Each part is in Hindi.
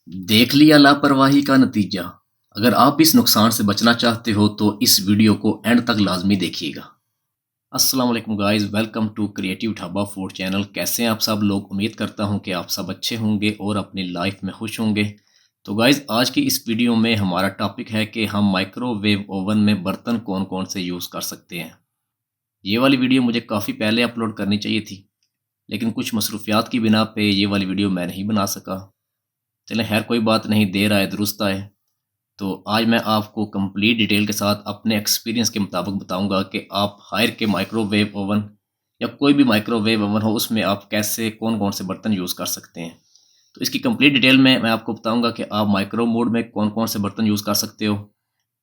देख लिया लापरवाही का नतीजा। अगर आप इस नुकसान से बचना चाहते हो तो इस वीडियो को एंड तक लाजमी देखिएगा। अस्सलाम वालेकुम guys, welcome to creative dhaba food channel. कैसे हैं आप सब लोग? उम्मीद करता हूं कि आप सब अच्छे होंगे और अपनी लाइफ में खुश होंगे। तो गाइस, आज की इस वीडियो में हमारा टॉपिक है कि हम माइक्रोवेव ओवन में बर्तन कौन कौन से यूज़ कर सकते हैं। ये वाली वीडियो मुझे काफ़ी पहले अपलोड करनी चाहिए थी, लेकिन कुछ मसरूफियात की बिना पे ये वाली वीडियो मैं नहीं बना सका। चलें, खैर कोई बात नहीं, देर आए दुरुस्त आए। तो आज मैं आपको कंप्लीट डिटेल के साथ अपने एक्सपीरियंस के मुताबिक बताऊंगा कि आप हायर के माइक्रोवेव ओवन या कोई भी माइक्रोवेव ओवन हो उसमें आप कैसे कौन कौन से बर्तन यूज़ कर सकते हैं। तो इसकी कंप्लीट डिटेल में मैं आपको बताऊंगा कि आप माइक्रो मोड में कौन कौन से बर्तन यूज़ कर सकते हो,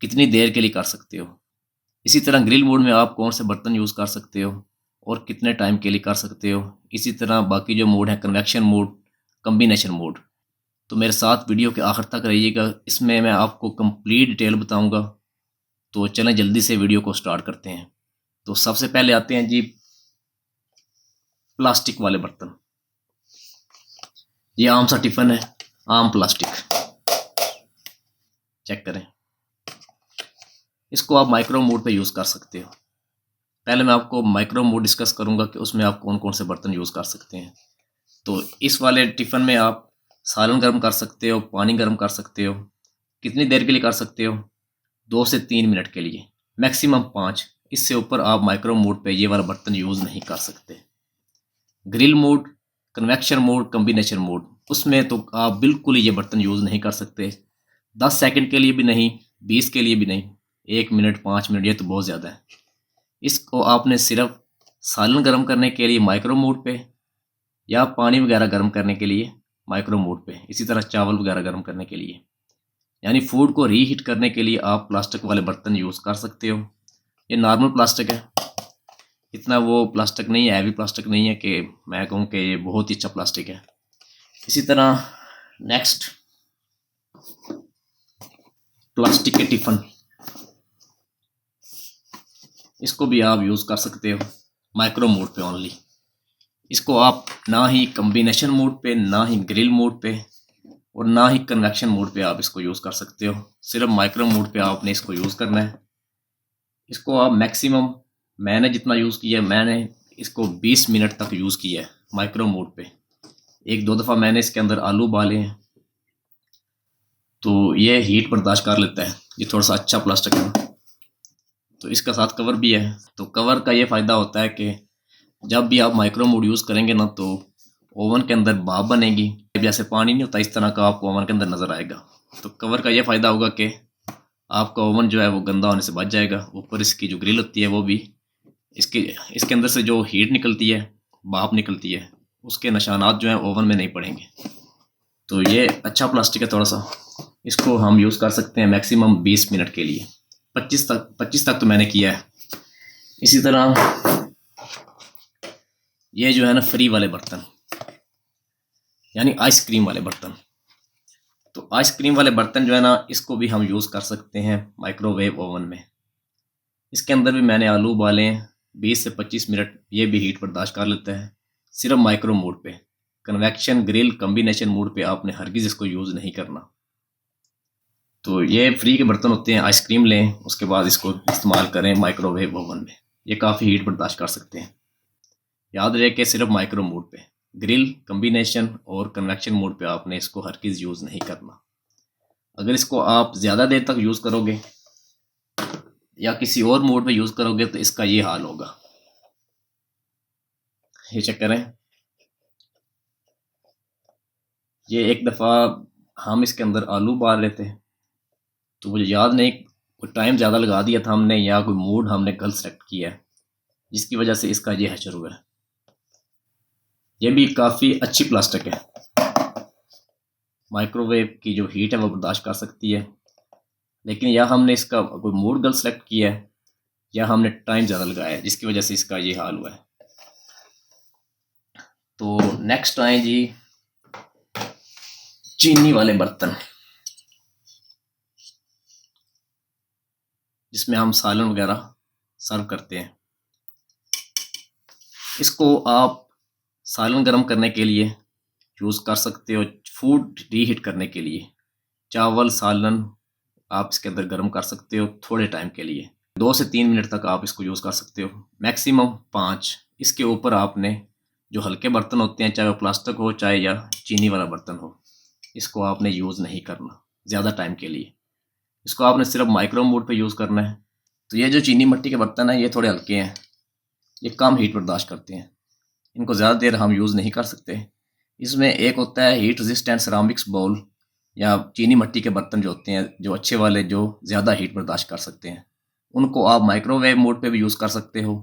कितनी देर के लिए कर सकते हो। इसी तरह ग्रिल मोड में आप कौन से बर्तन यूज़ कर सकते हो और कितने टाइम के लिए कर सकते हो। इसी तरह बाकी जो मोड है, कन्वेक्शन मोड, कम्बिनेशन मोड। तो मेरे साथ वीडियो के आखिर तक रहिएगा, इसमें मैं आपको कंप्लीट डिटेल बताऊंगा। तो चलें जल्दी से वीडियो को स्टार्ट करते हैं। तो सबसे पहले आते हैं जी प्लास्टिक वाले बर्तन। ये आम सा टिफ़िन है, आम प्लास्टिक, चेक करें। इसको आप माइक्रो मोड पे यूज़ कर सकते हो। पहले मैं आपको माइक्रो मोड डिस्कस करूंगा कि उसमें आप कौन कौन से बर्तन यूज़ कर सकते हैं। तो इस वाले टिफ़िन में आप सालन गर्म कर सकते हो, पानी गर्म कर सकते हो। कितनी देर के लिए कर सकते हो? 2 से 3 मिनट के लिए, मैक्सिमम 5। इससे ऊपर आप माइक्रो मोड पे ये वाला बर्तन यूज़ नहीं कर सकते। Grill mode, convection mode, combination mode, उसमें तो आप बिल्कुल ही ये बर्तन यूज़ नहीं कर सकते। 10 सेकंड के लिए भी नहीं, 20 के लिए भी नहीं, 1 मिनट, 5 मिनट, ये तो बहुत ज़्यादा है। इसको आपने सिर्फ सालन गर्म करने के लिए माइक्रो मोड पे या पानी वगैरह गर्म करने के लिए माइक्रो मोड पे, इसी तरह चावल वगैरह गर्म करने के लिए, यानी फूड को रीहीट करने के लिए आप प्लास्टिक वाले बर्तन यूज़ कर सकते हो। ये नॉर्मल प्लास्टिक है, इतना वो प्लास्टिक नहीं है, हैवी प्लास्टिक नहीं है कि मैं कहूँ कि ये बहुत ही अच्छा प्लास्टिक है। इसी तरह नेक्स्ट, प्लास्टिक के टिफ़िन, इसको भी आप यूज़ कर सकते हो माइक्रो मोड पे ओनली। इसको आप ना ही कम्बिनेशन मोड पे, ना ही ग्रिल मोड पे और ना ही कन्वेक्शन मोड पे आप इसको यूज़ कर सकते हो। सिर्फ माइक्रो मोड पे आपने इसको यूज़ करना है। इसको आप मैक्सिमम, मैंने जितना यूज़ किया है, मैंने इसको 20 मिनट तक यूज़ किया है माइक्रो मोड पे। 1-2 दफ़ा मैंने इसके अंदर आलू उबाले हैं, तो ये हीट बर्दाश्त कर लेता है। ये थोड़ा सा अच्छा प्लास्टिक है, तो इसका साथ कवर भी है। तो कवर का ये फ़ायदा होता है कि जब भी आप माइक्रो मोड यूज़ करेंगे ना, तो ओवन के अंदर भाप बनेगी, जैसे पानी नहीं होता इस तरह का आपको ओवन के अंदर नज़र आएगा। तो कवर का ये फ़ायदा होगा कि आपका ओवन जो है वो गंदा होने से बच जाएगा। ऊपर इसकी जो ग्रिल होती है वो भी, इसके इसके अंदर से जो हीट निकलती है, भाप निकलती है, उसके निशानात जो हैं ओवन में नहीं पड़ेंगे। तो ये अच्छा प्लास्टिक है थोड़ा सा। इसको हम यूज़ कर सकते हैं मैक्सिमम 20 मिनट के लिए। 25 तक तो मैंने किया है। इसी तरह ये जो है ना फ्री वाले बर्तन, यानी आइसक्रीम वाले बर्तन। तो आइसक्रीम वाले बर्तन जो है ना, इसको भी हम यूज़ कर सकते हैं माइक्रोवेव ओवन में। इसके अंदर भी मैंने आलू उबाले हैं, 20 से 25 मिनट, ये भी हीट बर्दाश्त कर लेता है। सिर्फ माइक्रो मोड पे, कन्वेक्शन, ग्रिल, कम्बिनेशन मोड पे आपने हरगिज़ इसको यूज़ नहीं करना। तो ये फ्री के बर्तन होते हैं। आइसक्रीम लें, उसके बाद इसको इस्तेमाल करें माइक्रोवेव ओवन में, ये काफ़ी हीट बर्दाश्त कर सकते हैं। याद रहे कि सिर्फ माइक्रो मोड पे, ग्रिल, कम्बिनेशन और कन्वेक्शन मोड पे आपने इसको हरगिज़ यूज़ नहीं करना। अगर इसको आप ज़्यादा देर तक यूज़ करोगे या किसी और मोड में यूज़ करोगे तो इसका ये हाल होगा। ये चेक करें। ये एक दफ़ा हम इसके अंदर आलू उबाल रहे थे, तो मुझे याद नहीं, कोई टाइम ज़्यादा लगा दिया था हमने या कोई मूड हमने गलत सेलेक्ट किया है, जिसकी वजह से इसका ये हशर हुआ है। ये भी काफ़ी अच्छी प्लास्टिक है, माइक्रोवेव की जो हीट है वो बर्दाश्त कर सकती है। लेकिन या हमने इसका कोई मूड गलत सेलेक्ट किया है या हमने टाइम ज़्यादा लगाया है, जिसकी वजह से इसका ये हाल हुआ है। तो नेक्स्ट आए जी चीनी वाले बर्तन, जिसमें हम सालन वगैरह सर्व करते हैं। इसको आप सालन गर्म करने के लिए यूज़ कर सकते हो, फूड रीहीट करने के लिए चावल सालन आप इसके अंदर गर्म कर सकते हो थोड़े टाइम के लिए। 2 से 3 मिनट तक आप इसको यूज़ कर सकते हो, मैक्सिमम 5। इसके ऊपर आपने जो हल्के बर्तन होते हैं, चाहे वो प्लास्टिक हो चाहे या चीनी वाला बर्तन हो, इसको आपने यूज़ नहीं करना ज़्यादा टाइम के लिए। इसको आपने सिर्फ माइक्रो मोड पे यूज़ करना है। तो ये जो चीनी मिट्टी के बर्तन हैं ये थोड़े हल्के हैं, ये कम हीट बर्दाश्त करते हैं, इनको ज़्यादा देर हम यूज़ नहीं कर सकते। इसमें एक होता है हीट रेजिस्टेंट सिरामिक्स बाउल या चीनी मिट्टी के बर्तन जो होते हैं, जो अच्छे वाले, जो ज़्यादा हीट बर्दाश्त कर सकते हैं, उनको आप माइक्रोवेव मोड पे भी यूज़ कर सकते हो,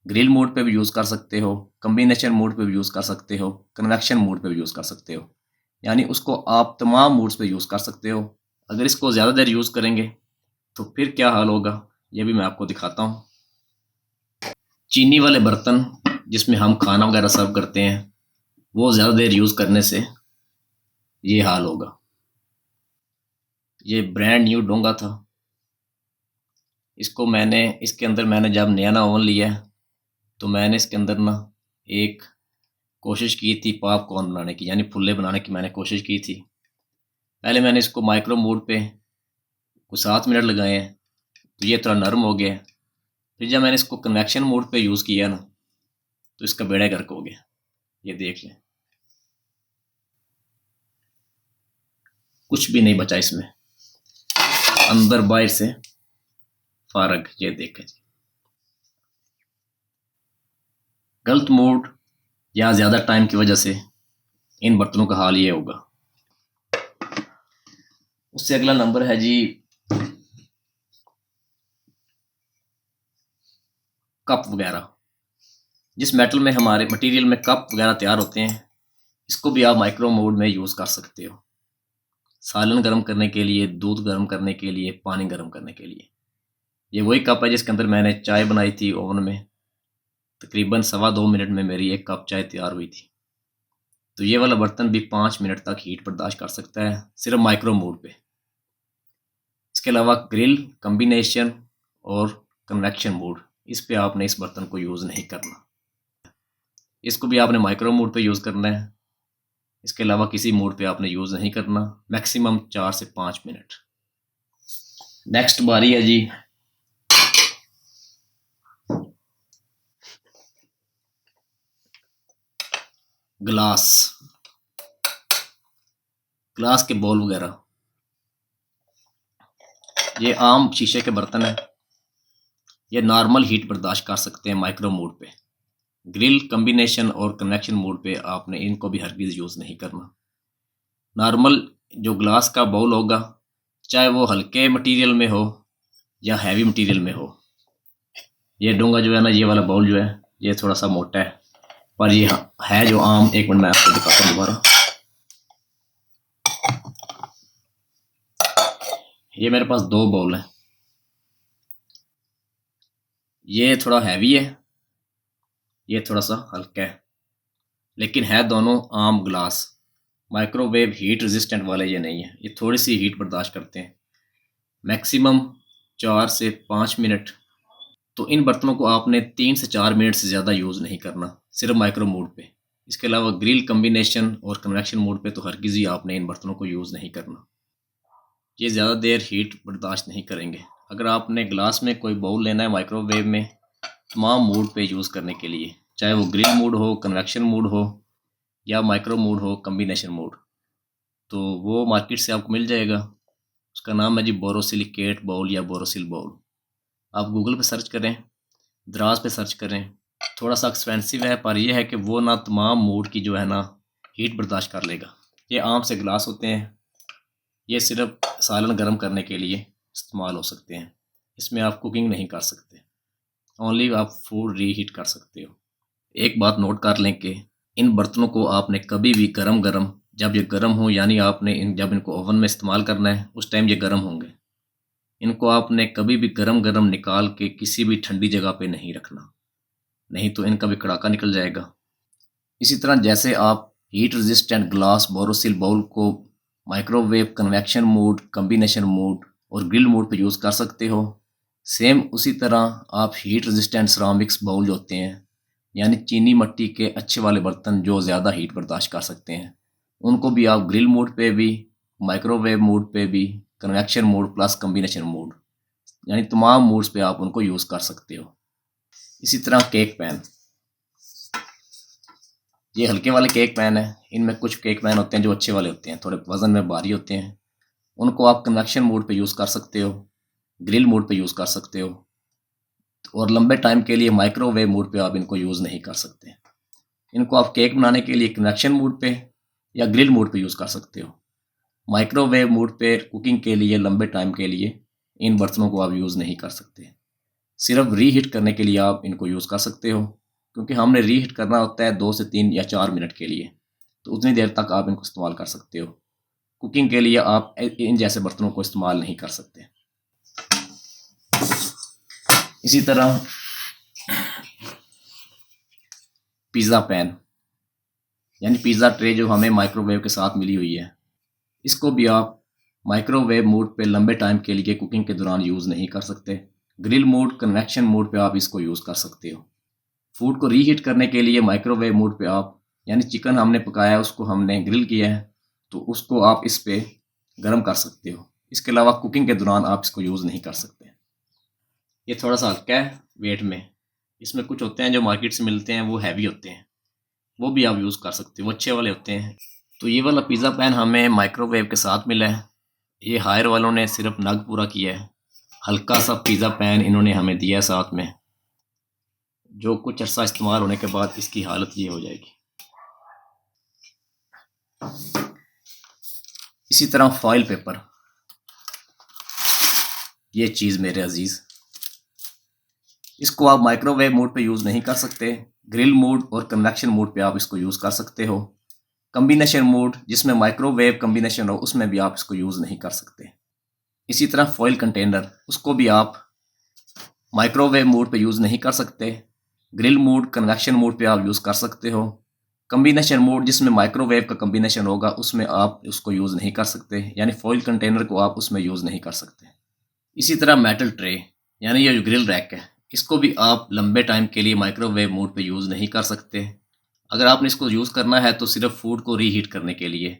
ग्रिल मोड पे भी यूज़ कर सकते हो, कम्बिनेशन मोड पे भी यूज़ कर सकते हो, कन्वेक्शन मोड पे भी यूज़ कर सकते हो। यानी उसको आप तमाम मोड्स पे यूज़ कर सकते हो। अगर इसको ज़्यादा देर यूज़ करेंगे तो फिर क्या हाल होगा, ये भी मैं आपको दिखाता हूँ। चीनी वाले बर्तन जिसमें हम खाना वगैरह सर्व करते हैं, वो ज़्यादा देर यूज़ करने से ये हाल होगा। ये ब्रांड न्यू डोंगा था, इसको इसके अंदर मैंने जब नया ना ओवन लिया तो मैंने इसके अंदर ना एक कोशिश की थी पॉपकॉर्न बनाने की, यानी फुल्ले बनाने की मैंने कोशिश की थी। पहले मैंने इसको माइक्रो मोड पे कुछ 7 मिनट लगाए हैं तो ये थोड़ा नरम हो गया। फिर जब मैंने इसको कन्वेक्शन मोड पे यूज़ किया ना तो इसका बेड़ा गर्क हो गया। ये देख लें, कुछ भी नहीं बचा इसमें, अंदर बाहर से फारग। ये देखें जी, गलत मोड या ज़्यादा टाइम की वजह से इन बर्तनों का हाल ये होगा। उससे अगला नंबर है जी कप वगैरह। जिस मेटल में हमारे मटेरियल में कप वगैरह तैयार होते हैं, इसको भी आप माइक्रो मोड में यूज़ कर सकते हो, सालन गर्म करने के लिए, दूध गर्म करने के लिए, पानी गर्म करने के लिए। ये वही कप है जिसके अंदर मैंने चाय बनाई थी ओवन में, तकरीबन 2.25 मिनट में मेरी एक कप चाय तैयार हुई थी। तो ये वाला बर्तन भी 5 मिनट तक हीट बर्दाश्त कर सकता है, सिर्फ माइक्रो मोड पे। इसके अलावा ग्रिल, कम्बिनेशन और कन्वेक्शन मोड, इस पे आपने इस बर्तन को यूज़ नहीं करना। इसको भी आपने माइक्रो मोड पे यूज़ करना है, इसके अलावा किसी मोड पे आपने यूज़ नहीं करना, मैक्सिमम 4 से 5 मिनट। नेक्स्ट बारी है जी ग्लास के बॉल वगैरह। ये आम शीशे के बर्तन है, ये नॉर्मल हीट बर्दाश्त कर सकते हैं माइक्रो मोड पे। ग्रिल, कम्बिनेशन और कन्वेक्शन मोड पे आपने इनको भी हरगिज़ यूज़ नहीं करना। नॉर्मल जो ग्लास का बाउल होगा, चाहे वो हल्के मटेरियल में हो या हैवी मटेरियल में हो। ये डोंगा जो है ना, ये वाला बाउल जो है, ये थोड़ा सा मोटा है, पर ये है जो आम। एक मिनट मैं आपको दिखाता हूँ दोबारा। ये मेरे पास 2 बाउल हैं, ये थोड़ा हैवी है, ये थोड़ा सा हल्का है, लेकिन है दोनों आम ग्लास। माइक्रोवेव हीट रेजिस्टेंट वाले ये नहीं है, ये थोड़ी सी हीट बर्दाश्त करते हैं, मैक्सिमम 4 से 5 मिनट। तो इन बर्तनों को आपने 3 से 4 मिनट से ज़्यादा यूज़ नहीं करना, सिर्फ माइक्रो मोड पे। इसके अलावा ग्रिल, कम्बिनेशन और कन्वेक्शन मोड पे तो हरगिज़ ही आपने इन बर्तनों को यूज़ नहीं करना, ये ज़्यादा देर हीट बर्दाश्त नहीं करेंगे। अगर आपने ग्लास में कोई बाउल लेना है माइक्रोवेव में तमाम मोड पे यूज़ करने के लिए, चाहे वो ग्रिल मोड हो, कन्वेक्शन मोड हो या माइक्रो मोड हो, कम्बिनेशन मोड, तो वो मार्केट से आपको मिल जाएगा। उसका नाम है जी बोरोसिलिकेट बाउल या बोरोसिल बाउल। आप गूगल पे सर्च करें, दराज पे सर्च करें। थोड़ा सा एक्सपेंसिव है, पर यह है कि वो ना तमाम मोड की जो है ना हीट बर्दाश्त कर लेगा। ये आम से गिलास होते हैं, ये सिर्फ सालन गर्म करने के लिए इस्तेमाल हो सकते हैं। इसमें आप कुकिंग नहीं कर सकते, ओनली आप फूड रीहीट कर सकते हो। एक बात नोट कर लें कि इन बर्तनों को आपने कभी भी गरम गरम, जब ये गर्म हो, यानी आपने जब इनको ओवन में इस्तेमाल करना है उस टाइम ये गर्म होंगे, इनको आपने कभी भी गरम गरम निकाल के किसी भी ठंडी जगह पे नहीं रखना, नहीं तो इनका भी कड़ाका निकल जाएगा। इसी तरह जैसे आप heat resistant glass Borosil bowl को microwave, convection mode, combination mode और ग्रिल मोड पे यूज़ कर सकते हो, सेम उसी तरह आप हीट रेजिस्टेंट सिरामिक्स बाउल होते हैं, यानी चीनी मिट्टी के अच्छे वाले बर्तन जो ज़्यादा हीट बर्दाश्त कर सकते हैं, उनको भी आप ग्रिल मोड पे भी, माइक्रोवेव मोड पे भी, convection mode plus combination mode, यानी तमाम मोड्स पे आप उनको यूज़ कर सकते हो। इसी तरह केक पैन, ये हल्के वाले केक पैन है। इनमें कुछ केक पैन होते हैं जो अच्छे वाले होते हैं, थोड़े वज़न में भारी होते हैं। उनको आप कन्वेक्शन मोड पे यूज़ कर सकते हो, ग्रिल मोड पे यूज़ कर सकते हो, और लंबे टाइम के लिए माइक्रोवेव मोड पे आप इनको यूज़ नहीं कर सकते। इनको आप केक बनाने के लिए कन्वेक्शन मोड पे या ग्रिल मोड पे यूज़ कर सकते हो। माइक्रोवेव मोड पे कुकिंग के लिए लंबे टाइम के लिए इन बर्तनों को आप यूज़ नहीं कर सकते। सिर्फ रीहीट करने के लिए आप इनको यूज़ कर सकते हो, क्योंकि हमने रीहीट करना होता है 2 से 3 या 4 मिनट के लिए, तो उतनी देर तक आप इनको इस्तेमाल कर सकते हो। कुकिंग के लिए आप इन जैसे बर्तनों को इस्तेमाल नहीं कर सकते। इसी तरह पिज़्ज़ा पैन, यानी पिज़्ज़ा ट्रे जो हमें माइक्रोवेव के साथ मिली हुई है, इसको भी आप माइक्रोवेव मोड पे लंबे टाइम के लिए कुकिंग के दौरान यूज़ नहीं कर सकते। ग्रिल मोड, कन्वेक्शन मोड पे आप इसको यूज़ कर सकते हो। फूड को रीहीट करने के लिए माइक्रोवेव मोड पे आप, यानी चिकन हमने पकाया है उसको हमने ग्रिल किया है, तो उसको आप इस पे गर्म कर सकते हो। इसके अलावा कुकिंग के दौरान आप इसको यूज़ नहीं कर सकते। ये थोड़ा सा हल्का है वेट में। इसमें कुछ होते हैं जो मार्केट से मिलते हैं वो हैवी होते हैं, वो भी आप यूज़ कर सकते हो, वो अच्छे वाले होते हैं। तो ये वाला पिज़्ज़ा पैन हमें माइक्रोवेव के साथ मिला है। ये हायर वालों ने सिर्फ नग पूरा किया है। हल्का सा पिज़्ज़ा पैन इन्होंने हमें दिया है साथ में, जो कुछ अर्सा इस्तेमाल होने के बाद इसकी हालत ये हो जाएगी। इसी तरह फॉइल पेपर, ये चीज़ मेरे अजीज़, इसको आप माइक्रोवेव मोड पे यूज़ नहीं कर सकते। ग्रिल मोड और कन्वेक्शन मोड पे आप इसको यूज़ कर सकते हो। कम्बिनेशन मोड जिसमें माइक्रोवेव कम्बिनेशन हो उसमें भी आप इसको यूज़ नहीं कर सकते। इसी तरह फॉइल कंटेनर, उसको भी आप माइक्रोवेव मोड पे यूज़ नहीं कर सकते। ग्रिल मोड, कन्वेक्शन मोड पे आप यूज़ कर सकते हो। कम्बिनेशन मोड जिसमें माइक्रोवेव का कम्बिनेशन होगा उसमें आप उसको यूज़ नहीं कर सकते, यानी फॉइल कंटेनर को आप उसमें यूज़ नहीं कर सकते। इसी तरह मेटल ट्रे, यानी ये जो ग्रिल रैक है, इसको भी आप लंबे टाइम के लिए माइक्रोवेव मोड पे यूज़ नहीं कर सकते। अगर आपने इसको यूज़ करना है तो सिर्फ फूड को रीहीट करने के लिए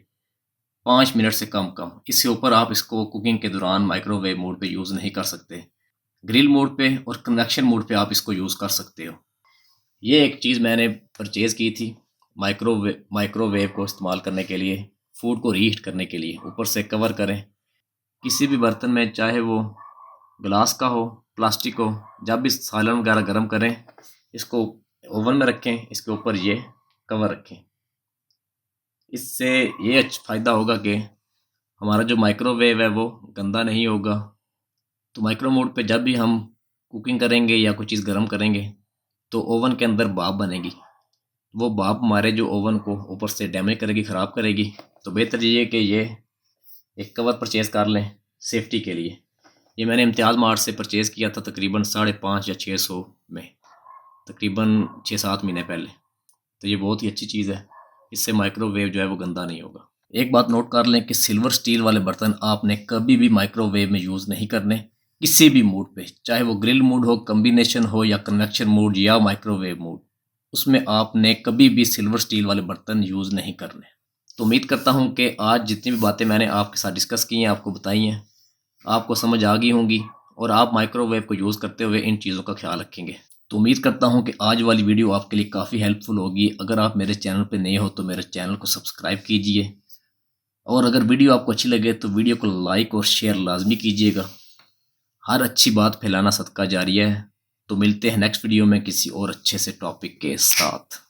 5 मिनट से कम, इससे ऊपर आप इसको कुकिंग के दौरान माइक्रोवेव मोड पे यूज़ नहीं कर सकते। ग्रिल मोड पे और कन्वेक्शन मोड पे आप इसको यूज़ कर सकते हो। ये एक चीज़ मैंने परचेज़ की थी माइक्रोवेव को इस्तेमाल करने के लिए, फूड को रीहीट करने के लिए। ऊपर से कवर करें किसी भी बर्तन में, चाहे वो ग्लास का हो, प्लास्टिक हो, जब भी सालन वगैरह गर्म करें इसको ओवन में रखें, इसके ऊपर ये कवर रखें। इससे ये फ़ायदा होगा कि हमारा जो माइक्रोवेव है वो गंदा नहीं होगा। तो माइक्रो मोड पे जब भी हम कुकिंग करेंगे या कोई चीज़ गर्म करेंगे तो ओवन के अंदर भाप बनेगी। वो भाप हमारे जो ओवन को ऊपर से डैमेज करेगी, ख़राब करेगी। तो बेहतर ये है कि ये एक कवर परचेज़ कर लें सेफ्टी के लिए। ये मैंने इम्तियाज़ मार्ट से परचेज़ किया था तकरीबन 550 या 600 में, तकरीबन 6-7 महीने पहले। तो ये बहुत ही अच्छी चीज़ है, इससे माइक्रोवेव जो है वो गंदा नहीं होगा। एक बात नोट कर लें कि सिल्वर स्टील वाले बर्तन आपने कभी भी माइक्रोवेव में यूज़ नहीं करने, किसी भी मोड पे, चाहे वो ग्रिल मोड हो, कम्बिनेशन हो या कन्वेक्शन मोड या माइक्रोवेव मोड, उसमें आपने कभी भी सिल्वर स्टील वाले बर्तन यूज़ नहीं करने। तो उम्मीद करता हूँ कि आज जितनी भी बातें मैंने आपके साथ डिस्कस की हैं, आपको बताई हैं, आपको समझ आ गई होंगी और आप माइक्रोवेव को यूज़ करते हुए इन चीज़ों का ख्याल रखेंगे। तो उम्मीद करता हूँ कि आज वाली वीडियो आपके लिए काफ़ी हेल्पफुल होगी। अगर आप मेरे चैनल पर नए हो तो मेरे चैनल को सब्सक्राइब कीजिए, और अगर वीडियो आपको अच्छी लगे तो वीडियो को लाइक और शेयर लाजमी कीजिएगा। हर अच्छी बात फैलाना सदका जारिया है। तो मिलते हैं नेक्स्ट वीडियो में किसी और अच्छे से टॉपिक के साथ।